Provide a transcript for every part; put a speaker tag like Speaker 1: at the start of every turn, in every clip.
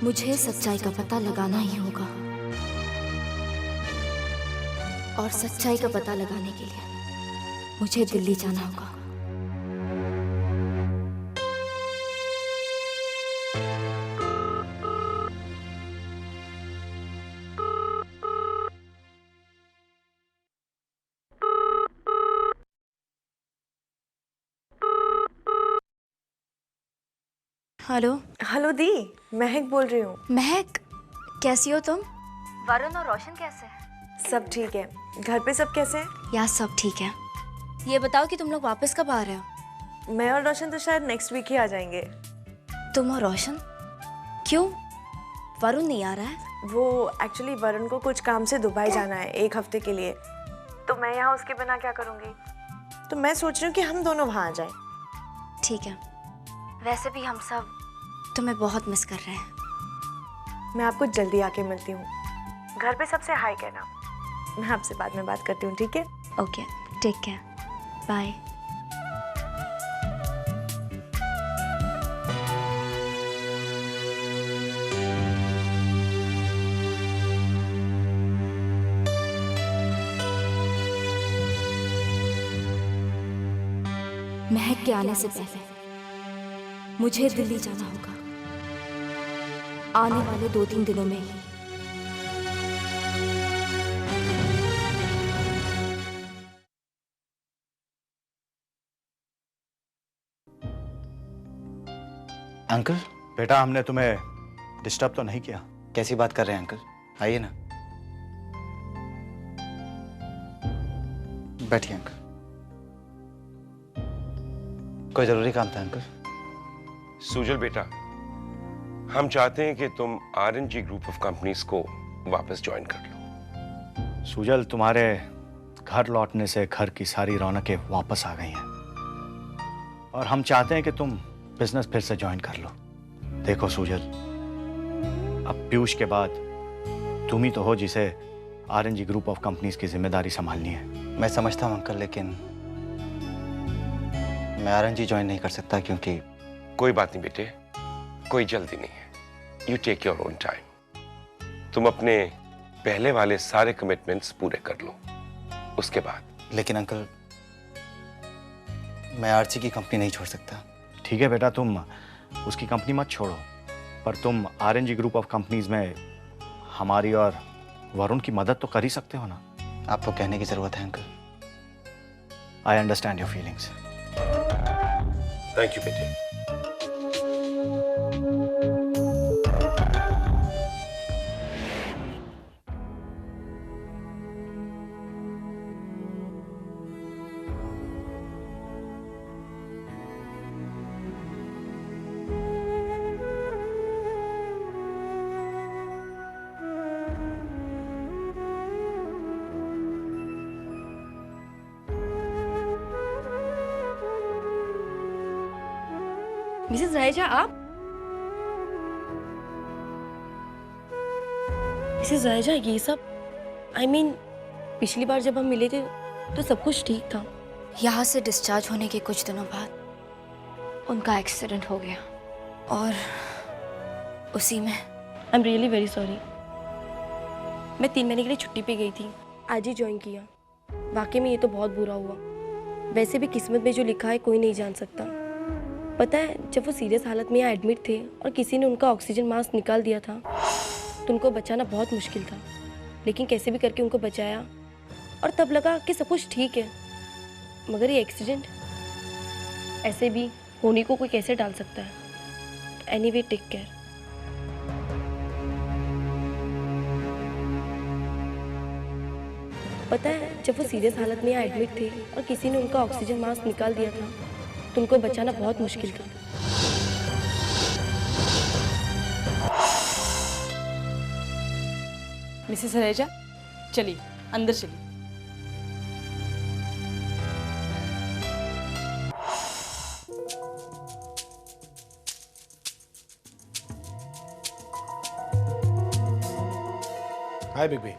Speaker 1: मुझे सच्चाई का पता लगाना ही होगा और सच्चाई का पता लगाने के लिए मुझे दिल्ली जाना होगा। हेलो।
Speaker 2: हेलो दी, महक बोल रही हूँ।
Speaker 1: महक, कैसी हो तुम? वरुण और रोशन कैसे हैं?
Speaker 2: सब ठीक है। घर पे सब कैसे हैं?
Speaker 1: यार सब ठीक है। ये बताओ कि तुम लोग वापस कब आ रहे हो?
Speaker 2: मैं और रोशन तो शायद नेक्स्ट वीक ही आ जाएंगे।
Speaker 1: तुम और रोशन? क्यों, वरुण नहीं आ रहा है?
Speaker 2: वो एक्चुअली वरुण को कुछ काम से दुबई जाना है 1 हफ्ते के लिए, तो मैं यहाँ उसके बिना क्या करूँगी, तो मैं सोच रही हूँ कि हम दोनों वहाँ आ जाएं।
Speaker 1: ठीक है। वैसे भी हम सब तुम्हें बहुत मिस कर रहे हैं।
Speaker 2: मैं आपको जल्दी आके मिलती हूँ। घर पे सबसे हाय कहना। मैं आपसे बाद में बात करती हूँ, ठीक है?
Speaker 1: Okay, take care, bye. Mahak के आने से पहले मुझे दिल्ली जाना होगा, आने वाले 2-3 दिनों में ही।
Speaker 3: अंकल,
Speaker 4: बेटा, हमने तुम्हें डिस्टर्ब तो नहीं किया?
Speaker 3: कैसी बात कर रहे हैं अंकल? आइए ना, बैठिए अंकल। कोई जरूरी काम था अंकल?
Speaker 5: सुजल बेटा, हम चाहते हैं कि तुम आरएनजी ग्रुप ऑफ कंपनीज को वापस ज्वाइन कर लो।
Speaker 4: सुजल, तुम्हारे घर लौटने से घर की सारी रौनकें वापस आ गई हैं और हम चाहते हैं कि तुम बिजनेस फिर से ज्वाइन कर लो। देखो सुजल, अब पीयूष के बाद तुम ही तो हो जिसे आरएनजी ग्रुप ऑफ कंपनीज की जिम्मेदारी संभालनी है।
Speaker 3: मैं समझता हूं अंकल, लेकिन मैं आरएनजी ज्वाइन नहीं कर सकता क्योंकि...
Speaker 5: कोई बात नहीं बेटे, कोई जल्दी नहीं है। You take your own time. तुम अपने पहले वाले सारे कमिटमेंट्स पूरे कर लो, उसके बाद।
Speaker 3: लेकिन अंकल, मैं आरसी की कंपनी नहीं छोड़ सकता।
Speaker 4: ठीक है बेटा, तुम उसकी कंपनी मत छोड़ो, पर तुम आरएनजी ग्रुप ऑफ कंपनीज में हमारी और वरुण की मदद तो कर ही सकते हो ना?
Speaker 3: आपको कहने की जरूरत है uncle.
Speaker 4: I understand your feelings.
Speaker 5: Thank you बेटे।
Speaker 6: मिसेस रहेजा, आप? मिसेस रहेजा, ये सब I mean, पिछली बार जब हम मिले थे तो सब कुछ ठीक था।
Speaker 1: यहाँ से डिस्चार्ज होने के कुछ दिनों बाद उनका एक्सीडेंट हो गया और उसी में...
Speaker 6: I am really very sorry. मैं 3 महीने के लिए छुट्टी पे गई थी, आज ही ज्वाइन किया। वाकई में ये तो बहुत बुरा हुआ। वैसे भी किस्मत में जो लिखा है कोई नहीं जान सकता। पता है, जब वो सीरियस हालत में यहाँ एडमिट थे और किसी ने उनका ऑक्सीजन मास्क निकाल दिया था तो उनको बचाना बहुत मुश्किल था, लेकिन कैसे भी करके उनको बचाया और तब लगा कि सब कुछ ठीक है। मगर ये एक्सीडेंट ऐसे भी होने को कोई कैसे डाल सकता है। Anyway, take care. पता है, जब वो सीरियस हालत में यहाँ एडमिट थे और किसी ने उनका ऑक्सीजन मास्क निकाल दिया था तो उनको बचाना बहुत मुश्किल था।
Speaker 7: मिसेस रहेजा, चलिए अंदर चलिए।
Speaker 8: हाय बिग बी।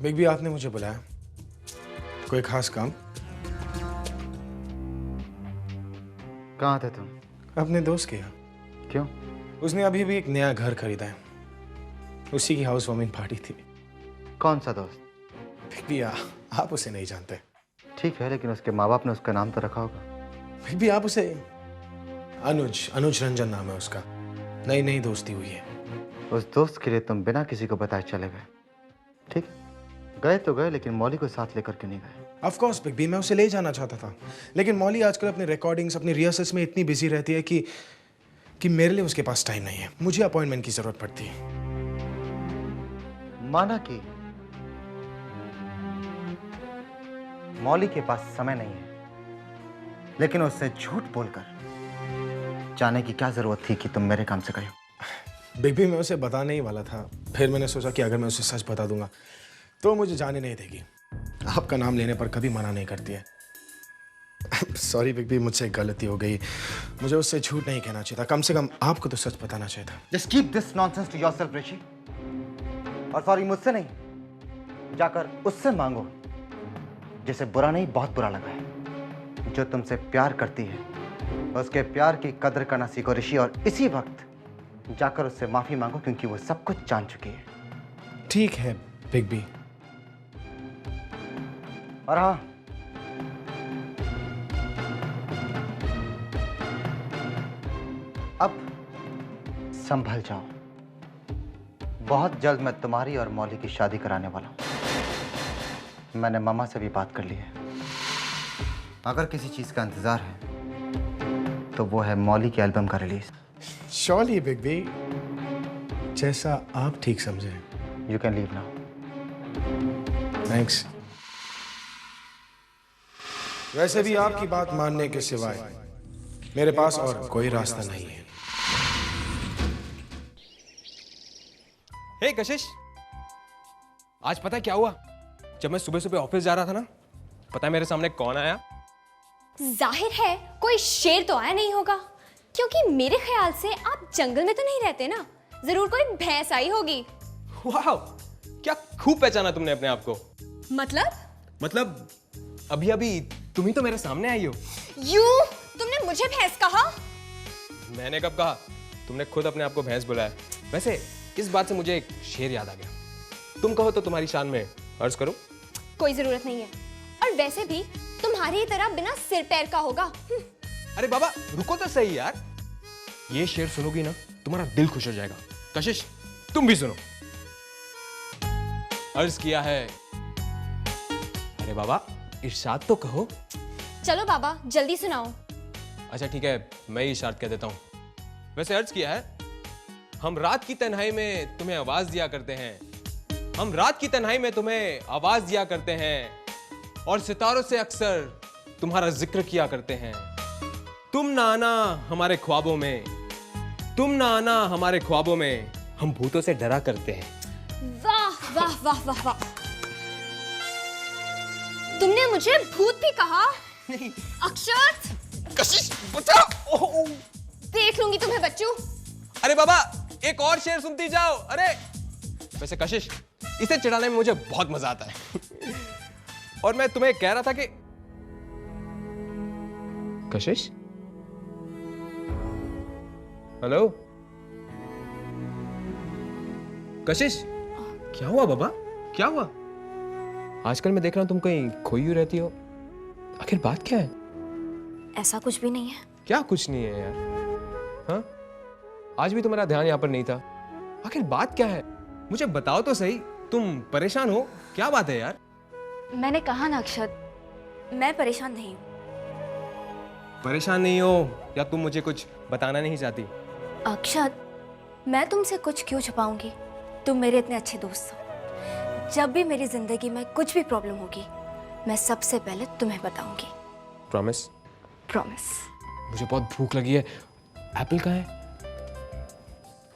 Speaker 8: बिग बी, आपने मुझे बुलाया, कोई खास काम?
Speaker 3: कहाँ थे तुम?
Speaker 8: अपने दोस्त के यहाँ।
Speaker 3: क्यों?
Speaker 8: उसने अभी भी एक नया घर खरीदा है, उसी की हाउस वार्मिंग पार्टी थी।
Speaker 3: कौन सा दोस्त?
Speaker 8: बिग बी, आप उसे नहीं जानते।
Speaker 3: ठीक है, लेकिन उसके माँ बाप ने उसका नाम तो रखा होगा।
Speaker 8: बिग बी, आप उसे अनुज रंजन नाम है उसका। नई नई दोस्ती हुई है।
Speaker 3: उस दोस्त के लिए तुम बिना किसी को बताए चले गए। ठीक है, गए तो गए, लेकिन मौली को साथ लेकर क्यों नहीं गए?
Speaker 8: ऑफ कोर्स बिग बी, मैं उसे ले जाना चाहता था, लेकिन मौली आजकल अपनी रिकॉर्डिंग्स, अपनी रिहर्सल्स में इतनी बिजी रहती है कि मेरे लिए उसके पास टाइम नहीं है। मुझे अपॉइंटमेंट की जरूरत पड़ती है।
Speaker 3: माना कि मौली के पास समय नहीं है, लेकिन उससे झूठ बोलकर जाने की क्या जरूरत थी कि तुम मेरे काम से गए हो?
Speaker 8: बिग बी, मैं उसे बताने ही वाला था, फिर मैंने सोचा कि अगर मैं उसे सच बता दूंगा तो मुझे जाने नहीं देगी। आपका नाम लेने पर कभी मना नहीं करती है। सॉरी बिग बी, मुझसे गलती हो गई। मुझे उससे झूठ नहीं कहना चाहिए था, कम से कम आपको तो सच बताना चाहिए था।
Speaker 3: Just keep this nonsense to yourself, ऋषि। और सॉरी मुझसे नहीं, जाकर उससे मांगो जिसे बुरा नहीं बहुत बुरा लगा है। जो तुमसे प्यार करती है उसके प्यार की कदर करना सीखो ऋषि, और इसी वक्त जाकर उससे माफी मांगो, क्योंकि वो सब कुछ जान चुकी है।
Speaker 8: ठीक है बिग बी।
Speaker 3: और हाँ, अब संभल जाओ। बहुत जल्द मैं तुम्हारी और मौली की शादी कराने वाला हूं। मैंने मामा से भी बात कर ली है। अगर किसी चीज का इंतजार है तो वो है मौली की एल्बम का रिलीज।
Speaker 8: श्योरली बिग बी, जैसा आप ठीक समझे।
Speaker 3: You can leave now.
Speaker 8: Thanks. वैसे भी आपकी बात मानने के सिवाय मेरे पास और कोई रास्ता नहीं है।
Speaker 9: हे कशिश, आज पता है क्या हुआ? जब मैं सुबह सुबह ऑफिस जा रहा था ना, पता है मेरे सामने कौन आया?
Speaker 1: जाहिर है कोई शेर तो आया नहीं होगा, क्योंकि मेरे ख्याल से आप जंगल में तो नहीं रहते ना। जरूर कोई भैंस आई होगी।
Speaker 9: वाह, क्या खूब पहचाना तुमने अपने आप को।
Speaker 1: मतलब
Speaker 9: अभी अभी तुम ही तो मेरे सामने आई हो।
Speaker 1: यूं तुमने मुझे भैंस कहा?
Speaker 9: मैंने कब कहा? तुमने खुद अपने आप को भैंस बुलाया। वैसे इस बात से मुझे एक शेर याद आ गया। तुम कहो तो तुम्हारी शान में अर्ज करूं?
Speaker 1: कोई जरूरत नहीं है, और वैसे भी तुम्हारी तरह बिना सिर पैर का होगा।
Speaker 9: अरे बाबा रुको तो सही यार। ये शेर सुनोगी ना, तुम्हारा दिल खुश हो जाएगा। कशिश तुम भी सुनो। अर्ज किया है। अरे बाबा इरशाद तो कहो।
Speaker 1: चलो बाबा जल्दी सुनाओ।
Speaker 9: अच्छा ठीक है, मैं ही इरशाद कह देता हूं। वैसे अर्ज किया है, हम रात की तन्हाई में तुम्हें आवाज दिया करते हैं। हम रात की तन्हाई में तुम्हें आवाज दिया करते हैं, और सितारों से अक्सर तुम्हारा जिक्र किया करते हैं। तुम ना आना हमारे ख्वाबों में, तुम ना आना हमारे ख्वाबों में, हम भूतों से डरा करते हैं।
Speaker 1: वाह वाह वाह वाह वाह, तुमने मुझे भूत भी कहा? अक्षत,
Speaker 9: कशिश बचाओ।
Speaker 1: देख लूंगी तुम्हें बच्चू।
Speaker 9: अरे बाबा एक और शेर सुनती जाओ। अरे वैसे कशिश, इसे चिढ़ाने में मुझे बहुत मजा आता है। और मैं तुम्हें कह रहा था कि कशिश, हेलो कशिश, क्या हुआ बाबा? क्या हुआ? आजकल मैं देख रहा हूं तुम कहीं खोई हुई रहती हो। आखिर बात क्या है?
Speaker 1: ऐसा कुछ भी नहीं है।
Speaker 9: क्या कुछ नहीं है यार? हाँ, आज भी तुम्हारा ध्यान यहाँ पर नहीं था। आखिर बात क्या है? मुझे बताओ तो सही। तुम परेशान हो? क्या बात है यार?
Speaker 1: मैंने कहा ना अक्षत, मैं परेशान नहीं हूँ।
Speaker 9: परेशान नहीं हो या तुम मुझे कुछ बताना नहीं चाहती?
Speaker 1: अक्षत, मैं तुमसे कुछ क्यों छुपाऊंगी? तुम मेरे इतने अच्छे दोस्त हो। जब भी मेरी जिंदगी में कुछ भी प्रॉब्लम होगी, मैं सबसे पहले तुम्हें बताऊंगी।
Speaker 9: प्रॉमिस?
Speaker 1: प्रॉमिस।
Speaker 9: मुझे बहुत भूख लगी है। एप्पल कहाँ है?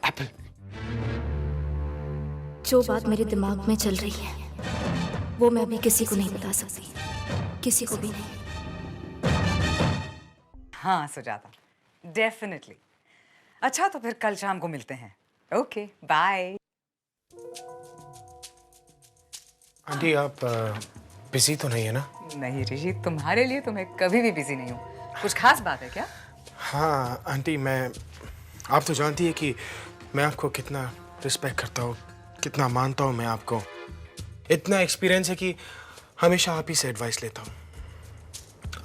Speaker 9: एप्पल।
Speaker 1: जो बात मेरे दिमाग में चल रही है वो मैं अभी किसी को नहीं बता सकती, किसी को भी नहीं।
Speaker 10: हाँ सुजाता, डेफिनेटली। अच्छा तो फिर कल शाम को मिलते हैं। Okay bye.
Speaker 8: आंटी आप बिजी तो नहीं है ना?
Speaker 10: नहीं ऋषि, तुम्हारे लिए तो मैं कभी भी बिजी नहीं हूँ। कुछ खास बात है क्या?
Speaker 8: हाँ आंटी, मैं आप तो जानती है कि मैं आपको कितना रिस्पेक्ट करता हूँ, कितना मानता हूँ मैं आपको। इतना एक्सपीरियंस है कि हमेशा आप ही से एडवाइस लेता हूँ।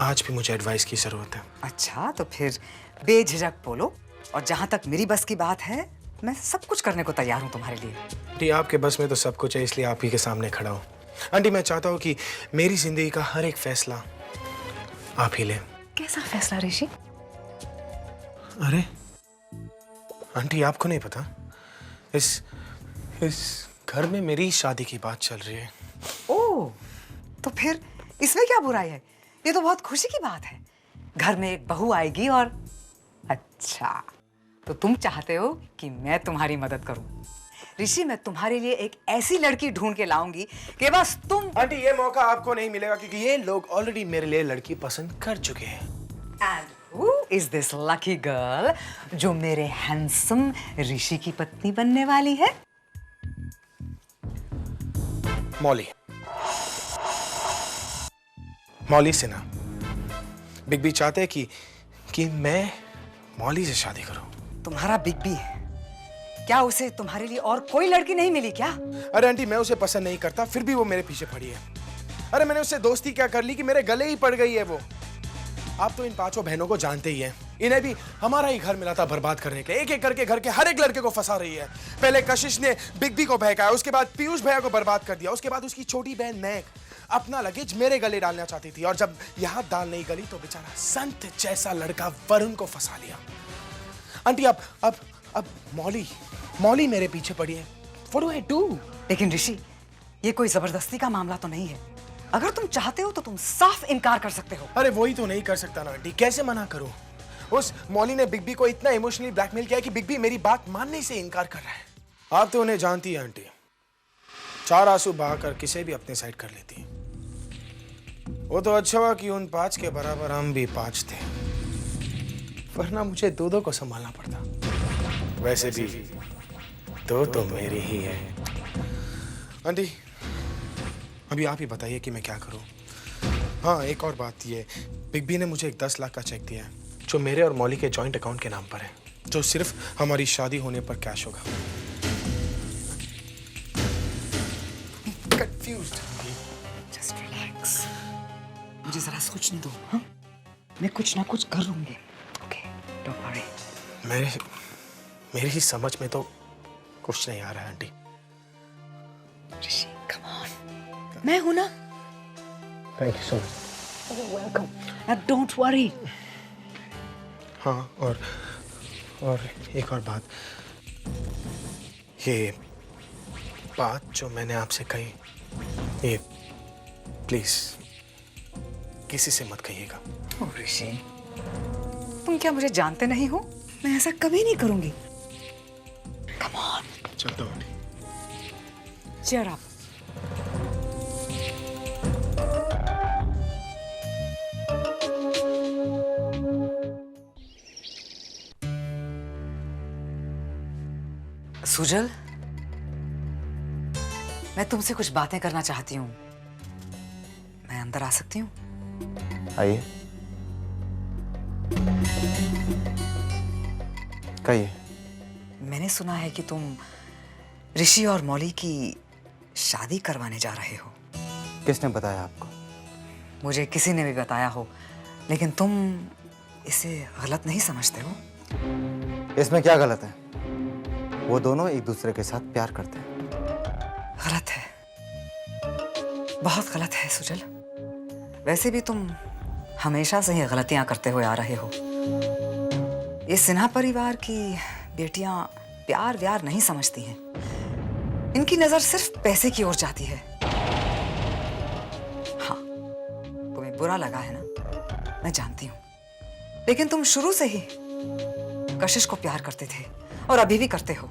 Speaker 8: आज भी मुझे एडवाइस की ज़रूरत है।
Speaker 10: अच्छा तो फिर बेझिझक बोलो, और जहां तक मेरी बस की बात है मैं सब कुछ करने को तैयार हूँ तुम्हारे लिए।
Speaker 8: आंटी आपके बस में तो सब कुछ है, इसलिए आप ही के सामने खड़ा हूँ। आंटी मैं चाहता हूँ कि मेरी जिंदगी का हर एक फैसला आप ही लें।
Speaker 10: कैसा फैसला ऋषि?
Speaker 8: अरे आंटी आपको नहीं पता, इस घर में मेरी शादी की बात चल रही है।
Speaker 10: ओह, तो फिर इसमें क्या बुराई है? ये तो बहुत खुशी की बात है। घर में एक बहू आएगी और अच्छा, तो तुम चाहते हो कि मैं तुम्हारी मदद करूं? ऋषि, मैं तुम्हारे लिए एक ऐसी लड़की ढूंढ के लाऊंगी कि बस तुम।
Speaker 8: आंटी ये मौका आपको नहीं मिलेगा, क्योंकि ये लोग ऑलरेडी मेरे लिए लड़की पसंद कर चुके हैं।
Speaker 10: And who is this lucky girl जो मेरे हैंडसम ऋषि की पत्नी बनने वाली है?
Speaker 8: मौली सिन्हा। बिग बी चाहते हैं कि मैं मौली से शादी करूं।
Speaker 10: तुम्हारा बिग बी है क्या? उसे तुम्हारे लिए और कोई लड़की नहीं मिली क्या?
Speaker 8: अरे आंटी मैं उसे पसंद नहीं करता, फिर भी वो मेरे पीछे पड़ी है। अरे मैंने उससे दोस्ती क्या कर ली कि मेरे गले ही पड़ गई है वो। आप तो इन पांचों बहनों को जानते ही हैं, इन्हें भी हमारा ही घर मिला था बर्बाद करने के। एक एक करके घर के हर एक लड़के को फंसा रही है। पहले कशिश ने बिग बी को बहकाया, उसके बाद पीयूष भैया को बर्बाद कर दिया, उसके बाद उसकी छोटी बहन महक अपना लगेज मेरे गले डालना चाहती थी, और जब यहाँ दाल नहीं गली तो बेचारा संत जैसा लड़का वरुण को फंसा लिया। आंटी अब मौली मेरे पीछे पड़ी है। What do I do?
Speaker 10: लेकिन ऋषि, ये कोई जबरदस्ती का मामला तो नहीं है। अगर तुम चाहते हो तो तुम साफ इनकार कर सकते हो।
Speaker 8: अरे वही तो नहीं कर सकता ना आंटी, कैसे मना करूं? उस मौली ने बिग बी को इतना इमोशनली ब्लैकमेल किया कि बिग बी मेरी बात मानने से इनकार कर रहा है। आप तो उन्हें जानती है आंटी, 4 आंसू बहाकर किसे भी अपने साइड कर लेती है। वो तो अच्छा हुआ कि उन 5 के बराबर हम भी 5 थे, वरना मुझे 2 को संभालना पड़ता। वैसे भी 2 तो मेरी ही है। आंटी अभी आप ही बताइए कि मैं क्या करूं। हाँ एक और बात, ये बिग बी ने मुझे एक 10 लाख का चेक दिया है, जो मेरे और मौली के जॉइंट अकाउंट के नाम पर है, जो सिर्फ हमारी शादी होने पर कैश होगा। कंफ्यूज्ड।
Speaker 10: जस्ट रिलैक्स, मुझे जरा सोचने दो। हाँ, मैं कुछ ना कुछ कर लूंगी। Okay, don't worry.
Speaker 8: मेरी ही समझ में तो कुछ नहीं आ रहा है आंटी।
Speaker 10: ऋषि, कम ऑन, मैं हूं ना।
Speaker 8: Thank you so much.
Speaker 10: Welcome. Now don't worry.
Speaker 8: हाँ और एक और बात, ये बात जो मैंने आपसे कही, ये प्लीज किसी से मत कहिएगा।
Speaker 10: ओह ऋषि, तुम क्या मुझे जानते नहीं हो? मैं ऐसा कभी नहीं करूंगी। Come on.
Speaker 8: चलता हूँ आंटी।
Speaker 10: Cheer up. सुजल, मैं तुमसे कुछ बातें करना चाहती हूँ। मैं अंदर आ सकती हूँ?
Speaker 3: आइए, कहिए।
Speaker 10: मैंने सुना है कि तुम ऋषि और मौली की शादी करवाने जा रहे हो।
Speaker 3: किसने बताया आपको?
Speaker 10: मुझे किसी ने भी बताया हो, लेकिन तुम इसे गलत नहीं समझते हो?
Speaker 3: इसमें क्या गलत है? वो दोनों एक दूसरे के साथ प्यार करते हैं।
Speaker 10: गलत है, बहुत गलत है सुजल। वैसे भी तुम हमेशा से ही गलतियां करते हुए आ रहे हो। ये सिन्हा परिवार की बेटियां प्यार व्यार नहीं समझती हैं। इनकी नजर सिर्फ पैसे की ओर जाती है। हाँ, तुम्हें बुरा लगा है ना, मैं जानती हूँ, लेकिन तुम शुरू से ही कशिश को प्यार करते थे और अभी भी करते हो।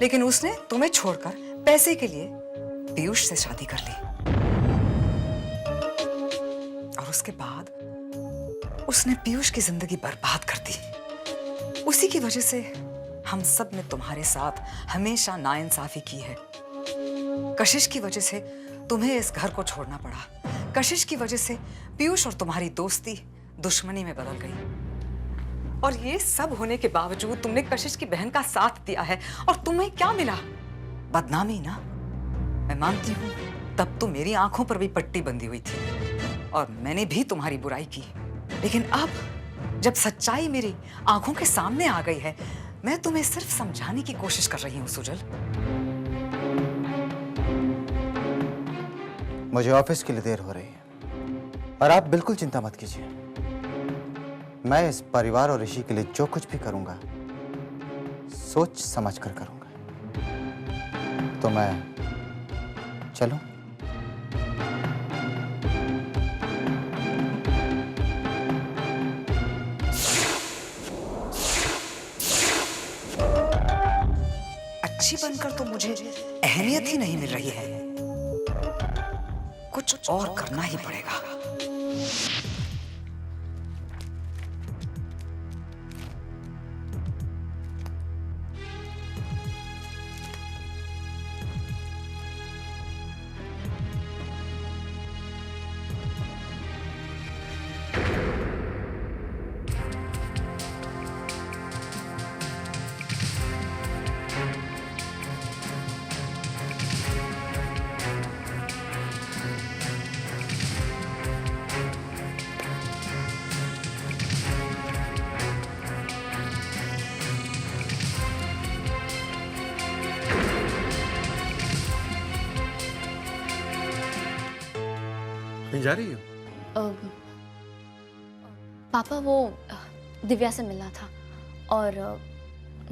Speaker 10: लेकिन उसने तुम्हें छोड़कर पैसे के लिए पीयूष से शादी कर ली, और उसके बाद उसने पीयूष की जिंदगी बर्बाद कर दी। उसी की वजह से हम सब ने तुम्हारे साथ हमेशा नाइंसाफी की है। कशिश की वजह से तुम्हें इस घर को छोड़ना पड़ा। कशिश की वजह से पीयूष और तुम्हारी दोस्ती दुश्मनी में बदल गई। और ये सब होने के बावजूद तुमने कशिश की बहन का साथ दिया है, और तुम्हें क्या मिला? बदनामी ना। मैं मानती हूँ तब तो मेरी आंखों पर भी पट्टी बंधी हुई थी और मैंने भी तुम्हारी बुराई की, लेकिन अब जब सच्चाई मेरी आंखों के सामने आ गई है, मैं तुम्हें सिर्फ समझाने की कोशिश कर रही हूँ सुजल।
Speaker 3: मुझे ऑफिस के लिए देर हो रही है और आप बिल्कुल चिंता मत कीजिए। मैं इस परिवार और ऋषि के लिए जो कुछ भी करूंगा सोच समझ कर करूंगा। तो मैं चलूं?
Speaker 10: अच्छी बनकर तो मुझे अहमियत ही नहीं मिल रही है, कुछ और करना ही पड़ेगा।
Speaker 9: कहीं जा रही हो?
Speaker 1: पापा वो दिव्या से मिलना था और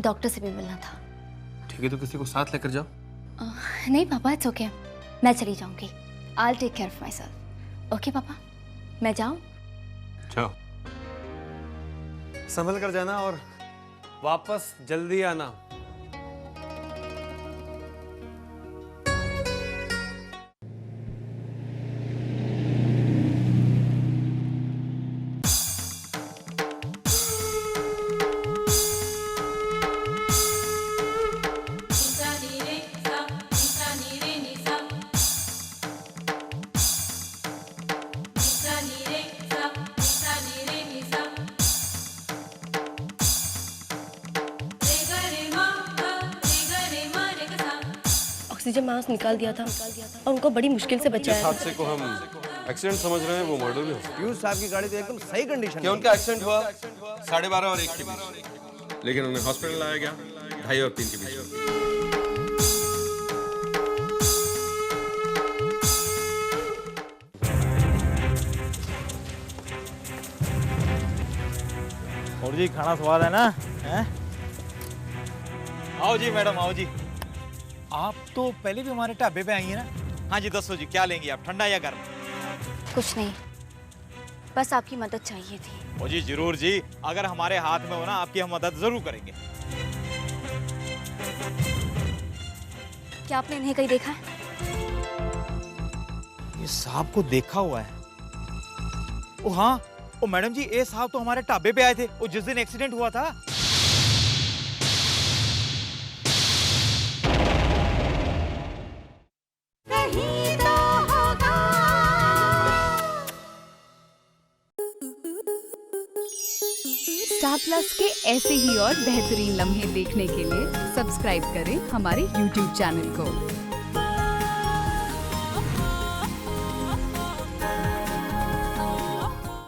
Speaker 1: डॉक्टर से भी मिलना था।
Speaker 9: ठीक है, तो किसी को साथ लेकर जाओ।
Speaker 1: नहीं पापा, इट्स ओके, मैं चली जाऊंगी। I'll take care of myself. Okay पापा, मैं जाऊं?
Speaker 9: जाओ।
Speaker 11: संभल कर जाना और वापस जल्दी आना।
Speaker 6: ऑक्सीजन मास्क निकाल दिया था और उनको बड़ी मुश्किल से बचाया।
Speaker 9: जिस हादसे को हम एक्सीडेंट समझ रहे हैं वो मर्डर भी हो सकता है।
Speaker 11: पीयूष साहब की गाड़ी तो एकदम सही कंडीशन
Speaker 9: क्या उनका एक्सीडेंट हुआ 12:30 और 1 के बीच, लेकिन उन्हें हॉस्पिटल लाया गया 2:30 और 3 के बीच।
Speaker 11: और जी खाना स्वाद है ना? हैं?
Speaker 12: आओ जी मैडम, आओ जी। आप तो पहले भी हमारे ढाबे पे आई हैं ना? हाँ जी, दसो जी क्या लेंगी आप, ठंडा या गर्म?
Speaker 1: कुछ नहीं, बस आपकी मदद चाहिए थी।
Speaker 12: ओ जी जरूर जी, अगर हमारे हाथ में हो ना आपकी हम मदद जरूर करेंगे।
Speaker 1: क्या आपने इन्हें कहीं देखा है?
Speaker 12: ये साहब को देखा हुआ है। ओ हाँ, ओ मैडम जी, ये साहब तो हमारे ढाबे पे आए थे वो जिस दिन एक्सीडेंट हुआ था।
Speaker 13: स्टार प्लस के ऐसे ही और बेहतरीन लम्हे देखने के लिए सब्सक्राइब करें हमारे YouTube चैनल को।